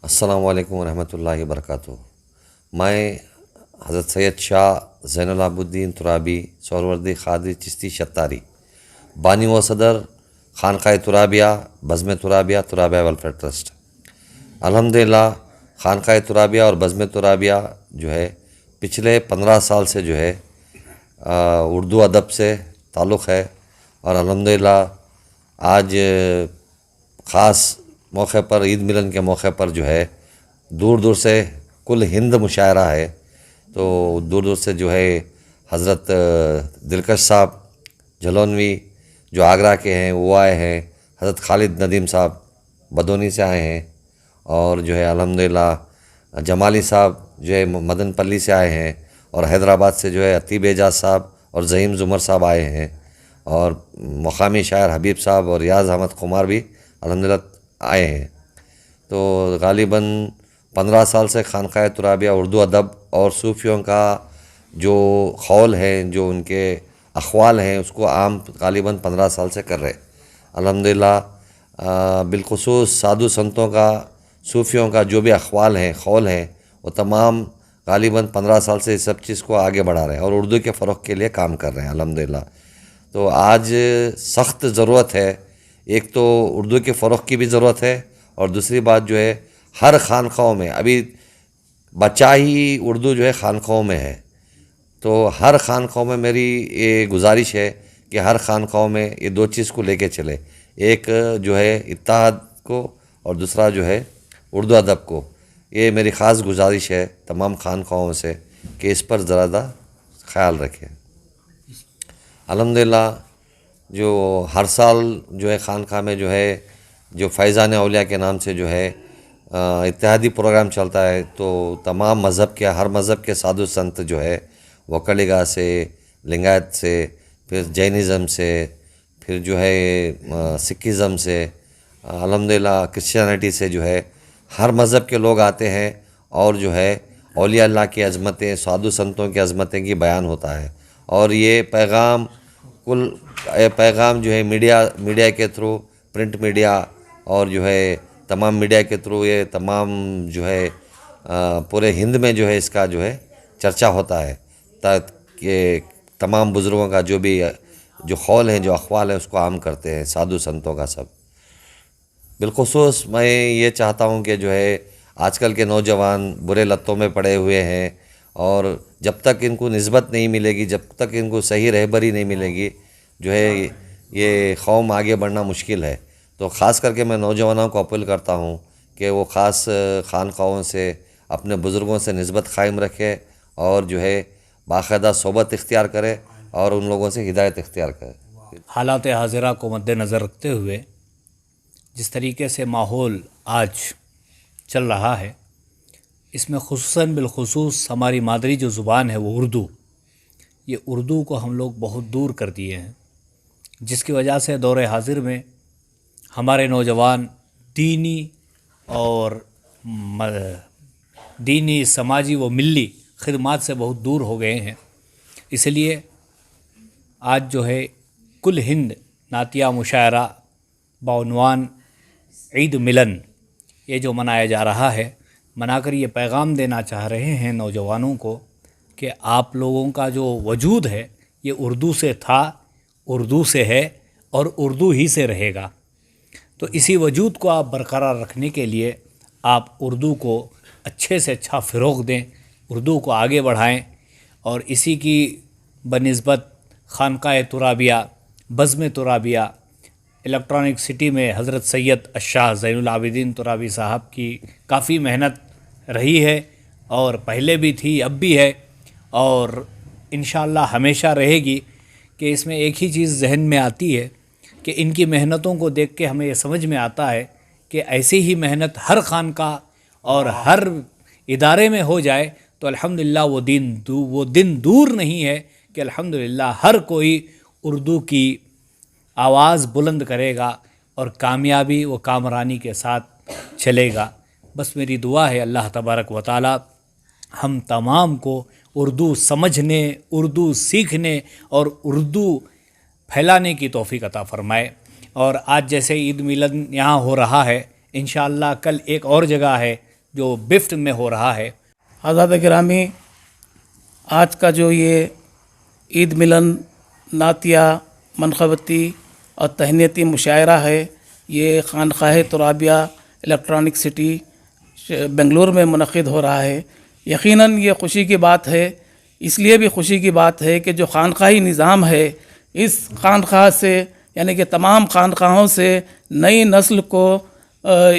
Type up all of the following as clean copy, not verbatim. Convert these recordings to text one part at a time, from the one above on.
السلام علیکم ورحمۃ اللہ وبرکاتہ۔ میں حضرت سید شاہ زین العابدین ترابی سہروردی قادری چشتی شتاری، بانی و صدر خانقاہ ترابیہ بزم ترابیہ ترابیہ ویلفیئر ٹرسٹ۔ الحمدللہ خانقاہ ترابیہ اور بزم ترابیہ جو ہے پچھلے 15 سال سے جو ہے اردو ادب سے تعلق ہے، اور الحمدللہ آج خاص موقع پر عید ملن کے موقع پر جو ہے دور دور سے کل ہند مشاعرہ ہے، تو دور دور سے جو ہے حضرت دلکش صاحب جھلونوی جو آگرہ کے ہیں وہ آئے ہیں، حضرت خالد ندیم صاحب بدونی سے آئے ہیں، اور جو ہے الحمدللہ جمالی صاحب جو ہے مدن پلی سے آئے ہیں، اور حیدرآباد سے جو ہے عتیب اعجاز صاحب اور ظہیم زمر صاحب آئے ہیں، اور مقامی شاعر حبیب صاحب اور ریاض احمد قمار بھی الحمدللہ آئے ہیں۔ تو غالباً 15 سال سے خانقاہ ترابیہ اردو ادب اور صوفیوں کا جو قول ہے، جو ان کے اقوال ہیں، اس کو عام غالباً 15 سال سے کر رہے الحمدللہ۔ بالخصوص سادھو سنتوں کا، صوفیوں کا جو بھی اقوال ہیں، قول ہیں، وہ تمام غالباً 15 سال سے اس سب چیز کو آگے بڑھا رہے ہیں اور اردو کے فروغ کے لیے کام کر رہے ہیں الحمدللہ۔ تو آج سخت ضرورت ہے، ایک تو اردو کے فروغ کی بھی ضرورت ہے، اور دوسری بات جو ہے ہر خانقاہوں میں ابھی بچہ ہی اردو جو ہے خانقاہوں میں ہے، تو ہر خانقاہوں میں میری یہ گزارش ہے کہ ہر خانقاہوں میں یہ دو چیز کو لے کے چلے، ایک جو ہے اتحاد کو اور دوسرا جو ہے اردو ادب کو۔ یہ میری خاص گزارش ہے تمام خانقاہوں سے کہ اس پر زیادہ خیال رکھیں۔ الحمدللہ جو ہر سال جو ہے خانقاہ میں جو ہے جو فیضان اولیاء کے نام سے جو ہے اتحادی پروگرام چلتا ہے، تو تمام مذہب کے، ہر مذہب کے سادھو سنت جو ہے وہ کلیگا سے، لنگایت سے، پھر جینزم سے، پھر جو ہے سکھزم سے، الحمدللہ کرسچینٹی سے جو ہے ہر مذہب کے لوگ آتے ہیں، اور جو ہے اولیاء اللہ کی عظمتیں، سادھو سنتوں کی عظمتیں کی بیان ہوتا ہے، اور یہ پیغام جو ہے میڈیا کے تھرو، پرنٹ میڈیا اور جو ہے تمام میڈیا کے تھرو، یہ تمام جو ہے پورے ہند میں جو ہے اس کا جو ہے چرچا ہوتا ہے، تاکہ تمام بزرگوں کا جو بھی جو قول ہیں، جو اقوال ہیں، اس کو عام کرتے ہیں سادھو سنتوں کا سب۔ بالخصوص میں یہ چاہتا ہوں کہ جو ہے آج کل کے نوجوان برے لتوں میں پڑے ہوئے ہیں، اور جب تک ان کو نسبت نہیں ملے گی، جب تک ان کو صحیح رہبری نہیں ملے گی، جو ہے یہ قوم آگے بڑھنا مشکل ہے۔ تو خاص کر کے میں نوجوانوں کو اپیل کرتا ہوں کہ وہ خاص خانقاہوں سے، اپنے بزرگوں سے نسبت قائم رکھے، اور جو ہے باقاعدہ صحبت اختیار کرے اور ان لوگوں سے ہدایت اختیار کرے۔ حالات حاضرہ کو مد نظر رکھتے ہوئے جس طریقے سے ماحول آج چل رہا ہے، اس میں خصوصاً بالخصوص ہماری مادری جو زبان ہے وہ اردو، یہ اردو کو ہم لوگ بہت دور کر دیے ہیں، جس کی وجہ سے دور حاضر میں ہمارے نوجوان دینی اور دینی، سماجی و ملی خدمات سے بہت دور ہو گئے ہیں۔ اس لیے آج جو ہے کل ہند نعتیہ مشاعرہ بعنوان عید ملن یہ جو منایا جا رہا ہے، منا کر یہ پیغام دینا چاہ رہے ہیں نوجوانوں کو کہ آپ لوگوں کا جو وجود ہے یہ اردو سے تھا، اردو سے ہے، اور اردو ہی سے رہے گا۔ تو اسی وجود کو آپ برقرار رکھنے کے لیے آپ اردو کو اچھے سے اچھا فروغ دیں، اردو کو آگے بڑھائیں، اور اسی کی بنسبت خانقاہ ترابیہ بزم ترابیہ الیکٹرانک سٹی میں حضرت سید الشاہ زین العابدین ترابی صاحب کی کافی محنت رہی ہے، اور پہلے بھی تھی، اب بھی ہے، اور انشاءاللہ ہمیشہ رہے گی۔ کہ اس میں ایک ہی چیز ذہن میں آتی ہے کہ ان کی محنتوں کو دیکھ کے ہمیں یہ سمجھ میں آتا ہے کہ ایسی ہی محنت ہر خانقاہ اور ہر ادارے میں ہو جائے تو الحمدللہ وہ دن دور نہیں ہے کہ الحمدللہ ہر کوئی اردو کی آواز بلند کرے گا اور کامیابی و کامرانی کے ساتھ چلے گا۔ بس میری دعا ہے اللہ تبارک و تعالی ہم تمام کو اردو سمجھنے، اردو سیکھنے اور اردو پھیلانے کی توفیق عطا فرمائے۔ اور آج جیسے عید میلاد یہاں ہو رہا ہے، انشاءاللہ کل ایک اور جگہ ہے جو بفٹ میں ہو رہا ہے. حضرات گرامی، آج کا جو یہ عید ملن نعتیہ منقبتی اور تہنیتی مشاعرہ ہے، یہ خانقاہ ترابیہ الیکٹرانک سٹی بنگلور میں منعقد ہو رہا ہے. یقیناً یہ خوشی کی بات ہے، اس لیے بھی خوشی کی بات ہے کہ جو خانقاہی نظام ہے، اس خانقاہ سے یعنی کہ تمام خانقاہوں سے نئی نسل کو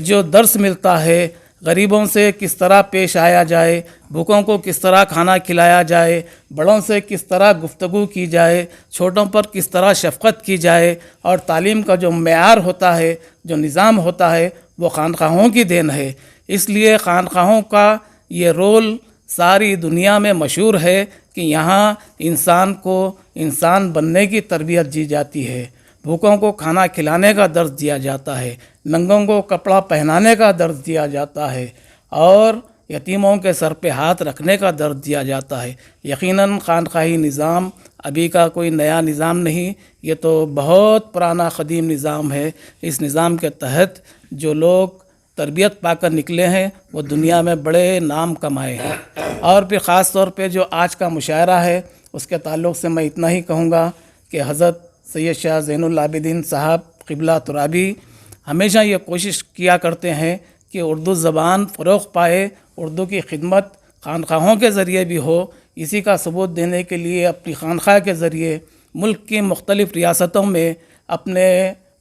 جو درس ملتا ہے، غریبوں سے کس طرح پیش آیا جائے، بھوکوں کو کس طرح کھانا کھلایا جائے، بڑوں سے کس طرح گفتگو کی جائے، چھوٹوں پر کس طرح شفقت کی جائے، اور تعلیم کا جو معیار ہوتا ہے، جو نظام ہوتا ہے، وہ خانقاہوں کی دین ہے. اس لیے خانقاہوں کا یہ رول ساری دنیا میں مشہور ہے کہ یہاں انسان کو انسان بننے کی تربیت دی جاتی ہے، بھوکوں کو کھانا کھلانے کا درس دیا جاتا ہے، ننگوں کو کپڑا پہنانے کا درس دیا جاتا ہے، اور یتیموں کے سر پہ ہاتھ رکھنے کا درس دیا جاتا ہے. یقیناً خانقاہی نظام ابھی کا کوئی نیا نظام نہیں، یہ تو بہت پرانا قدیم نظام ہے. اس نظام کے تحت جو لوگ تربیت پا کر نکلے ہیں وہ دنیا میں بڑے نام کمائے ہیں. اور پھر خاص طور پہ جو آج کا مشاعرہ ہے اس کے تعلق سے میں اتنا ہی کہوں گا کہ حضرت سید شاہ زین العابدین صاحب قبلہ ترابی ہمیشہ یہ کوشش کیا کرتے ہیں کہ اردو زبان فروغ پائے، اردو کی خدمت خانقاہوں کے ذریعے بھی ہو. اسی کا ثبوت دینے کے لیے اپنی خانقاہ کے ذریعے ملک کی مختلف ریاستوں میں اپنے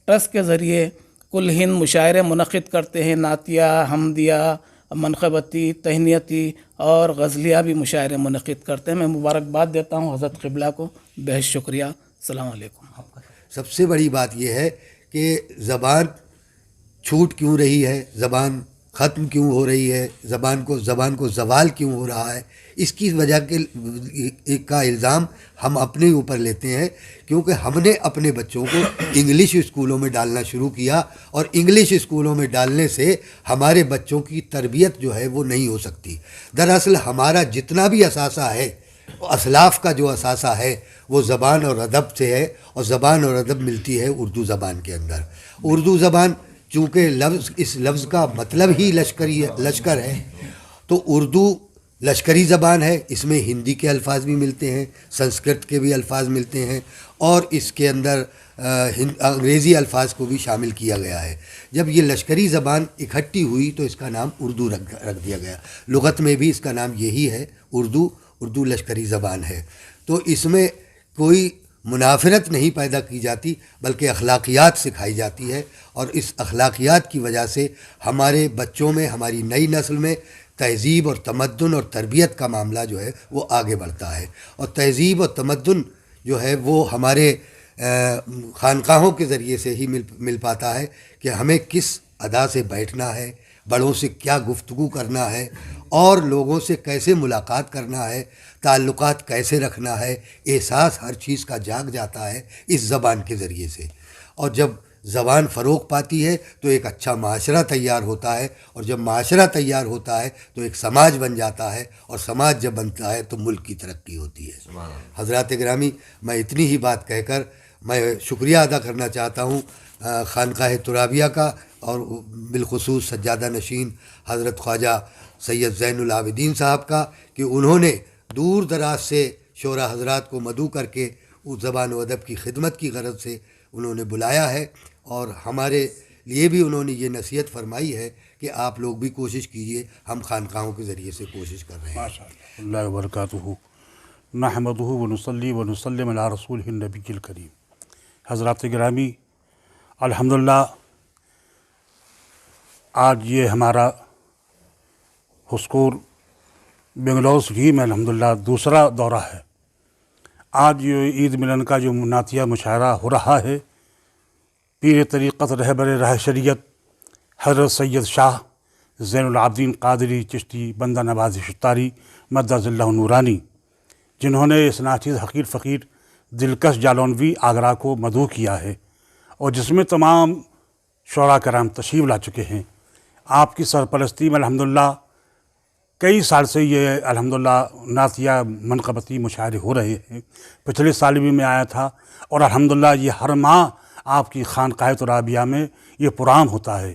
ٹرسٹ کے ذریعے کل ہند مشاعرے منعقد کرتے ہیں. نعتیہ، حمدیہ، منقبتی، تہنیتی اور غزلیہ بھی مشاعرے منعقد کرتے ہیں. میں مبارکباد دیتا ہوں حضرت قبلہ کو، بہت شکریہ. السلام علیکم. سب سے بڑی بات یہ ہے کہ زبان چھوٹ کیوں رہی ہے، زبان ختم کیوں ہو رہی ہے، زبان کو زوال کیوں ہو رہا ہے. اس کی وجہ کا الزام ہم اپنے اوپر لیتے ہیں، کیونکہ ہم نے اپنے بچوں کو انگلش اسکولوں میں ڈالنا شروع کیا، اور انگلش اسکولوں میں ڈالنے سے ہمارے بچوں کی تربیت جو ہے وہ نہیں ہو سکتی. دراصل ہمارا جتنا بھی اثاثہ ہے، اسلاف کا جو اثاثہ ہے وہ زبان اور ادب سے ہے، اور زبان اور ادب ملتی ہے اردو زبان کے اندر. اردو زبان چونکہ اس لفظ کا مطلب ہی لشکر ہے، تو اردو لشکری زبان ہے. اس میں ہندی کے الفاظ بھی ملتے ہیں، سنسکرت کے بھی الفاظ ملتے ہیں، اور اس کے اندر انگریزی الفاظ کو بھی شامل کیا گیا ہے. جب یہ لشکری زبان اکٹھی ہوئی تو اس کا نام اردو رکھ دیا گیا. لغت میں بھی اس کا نام یہی ہے، اردو لشکری زبان ہے. تو اس میں کوئی منافرت نہیں پیدا کی جاتی، بلکہ اخلاقیات سکھائی جاتی ہے، اور اس اخلاقیات کی وجہ سے ہمارے بچوں میں، ہماری نئی نسل میں تہذیب اور تمدن اور تربیت کا معاملہ جو ہے وہ آگے بڑھتا ہے. اور تہذیب اور تمدن جو ہے وہ ہمارے خانقاہوں کے ذریعے سے ہی مل پاتا ہے کہ ہمیں کس ادا سے بیٹھنا ہے، بڑوں سے کیا گفتگو کرنا ہے، اور لوگوں سے کیسے ملاقات کرنا ہے، تعلقات کیسے رکھنا ہے. احساس ہر چیز کا جاگ جاتا ہے اس زبان کے ذریعے سے. اور جب زبان فروغ پاتی ہے تو ایک اچھا معاشرہ تیار ہوتا ہے، اور جب معاشرہ تیار ہوتا ہے تو ایک سماج بن جاتا ہے، اور سماج جب بنتا ہے تو ملک کی ترقی ہوتی ہے. حضرات گرامی، میں اتنی ہی بات کہہ کر میں شکریہ ادا کرنا چاہتا ہوں خانقاہ ترابیہ کا، اور بالخصوص سجادہ نشین حضرت خواجہ سید زین العابدین صاحب کا، کہ انہوں نے دور دراز سے شعراء حضرات کو مدعو کر کے اس زبان و ادب کی خدمت کی غرض سے انہوں نے بلایا ہے. اور ہمارے لیے بھی انہوں نے یہ نصیحت فرمائی ہے کہ آپ لوگ بھی کوشش کیجئے. ہم خانقاہوں کے ذریعے سے کوشش کر رہے ہیں. اللہ وبرکاتہ. نحمدہ ونصلی ونسلم علی رسولہ النبی الکریم. حضرات گرامی، الحمدللہ آج یہ ہمارا حسکور بنگلور سٹی میں الحمدللہ دوسرا دورہ ہے. آج یہ عید ملن کا جو نعتیہ مشاعرہ ہو رہا ہے، پیر طریقت رہبر راہ شریعت حضرت سید شاہ زین العابدین قادری چشتی بندہ نواز شتاری مدد اللہ نورانی، جنہوں نے اس ناچیز حقیر فقیر دلکش جالونوی آگرہ کو مدعو کیا ہے، اور جس میں تمام شعراء کرام تشریف لا چکے ہیں. آپ کی سرپرستی میں الحمدللہ کئی سال سے یہ الحمدللہ نعتیہ منقبتی مشاعرے ہو رہے ہیں. پچھلے سال بھی میں آیا تھا، اور الحمدللہ یہ ہر ماہ آپ کی خانقاہ ترابیہ میں یہ پروگرام ہوتا ہے.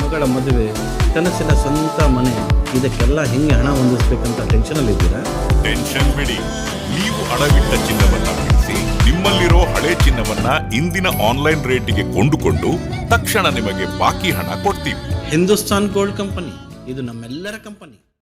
ಮಗಳ ಮದುವೆ, ಕನಸಿನ ಸ್ವಂತ ಮನೆ, ಇದಕ್ಕೆಲ್ಲ ಹೆಂಗೆ ಹಣ ಹೊಂದಿಸ್ಬೇಕಂತ ಟೆನ್ಷನಲ್ಲಿದ್ದೀರಾ? ಟೆನ್ಷನ್ ಬಿಡಿ, ನೀವು ಅಡವಿಟ್ಟ ಚಿನ್ನವನ್ನ ಬಿಡಿಸಿ ನಿಮ್ಮಲ್ಲಿರೋ ಹಳೆ ಚಿನ್ನವನ್ನ ಇಂದಿನ ಆನ್ಲೈನ್ ರೇಟಿಗೆ ಕೊಂಡುಕೊಂಡು ತಕ್ಷಣ ನಿಮಗೆ ಬಾಕಿ ಹಣ ಕೊಡ್ತೀವಿ. ಹಿಂದೂಸ್ತಾನ್ ಗೋಲ್ಡ್ ಕಂಪನಿ, ಇದು ನಮ್ಮೆಲ್ಲರ ಕಂಪನಿ.